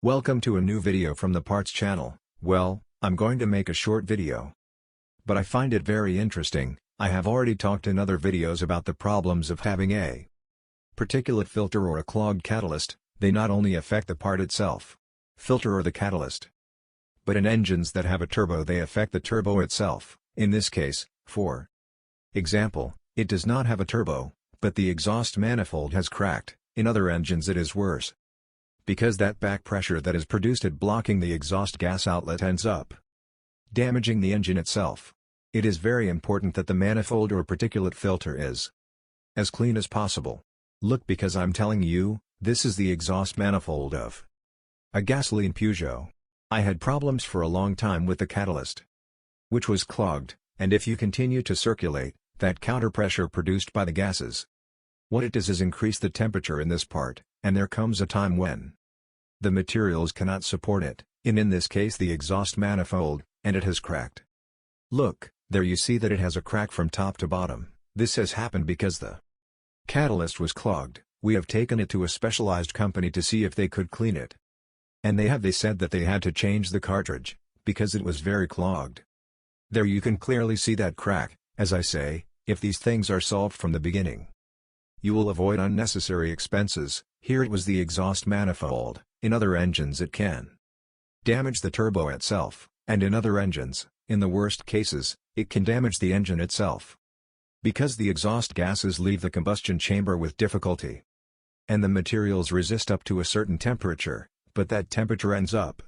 Welcome to a new video from the Parts channel. Well, I'm going to make a short video, but I find it very interesting. I have already talked in other videos about the problems of having a particulate filter or a clogged catalyst. They not only affect the part itself, filter or the catalyst, but in engines that have a turbo they affect the turbo itself. In this case, for example, it does not have a turbo, but the exhaust manifold has cracked. In other engines it is worse, because that back pressure that is produced at blocking the exhaust gas outlet ends up damaging the engine itself. It is very important that the manifold or particulate filter is as clean as possible. Look, because I'm telling you, this is the exhaust manifold of a gasoline Peugeot. I had problems for a long time with the catalyst, which was clogged, and if you continue to circulate, that counterpressure produced by the gases, what it does is increase the temperature in this part, and there comes a time when the materials cannot support it, in this case the exhaust manifold, and it has cracked. Look, there you see that it has a crack from top to bottom. This has happened because the catalyst was clogged. We have taken it to a specialized company to see if they could clean it. And they said that they had to change the cartridge, because it was very clogged. There you can clearly see that crack. As I say, if these things are solved from the beginning, you will avoid unnecessary expenses. Here it was the exhaust manifold. In other engines it can damage the turbo itself, and in other engines, in the worst cases, it can damage the engine itself, because the exhaust gases leave the combustion chamber with difficulty, and the materials resist up to a certain temperature, but that temperature ends up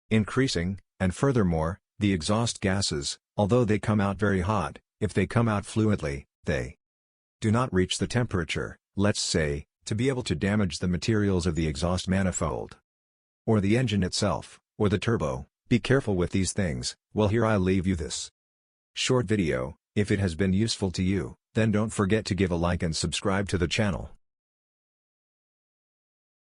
increasing, and furthermore, the exhaust gases, although they come out very hot, if they come out fluidly, they do not reach the temperature, let's say, to be able to damage the materials of the exhaust manifold, or the engine itself, or the turbo. Be careful with these things. Well, here I leave you this short video. If it has been useful to you, then don't forget to give a like and subscribe to the channel.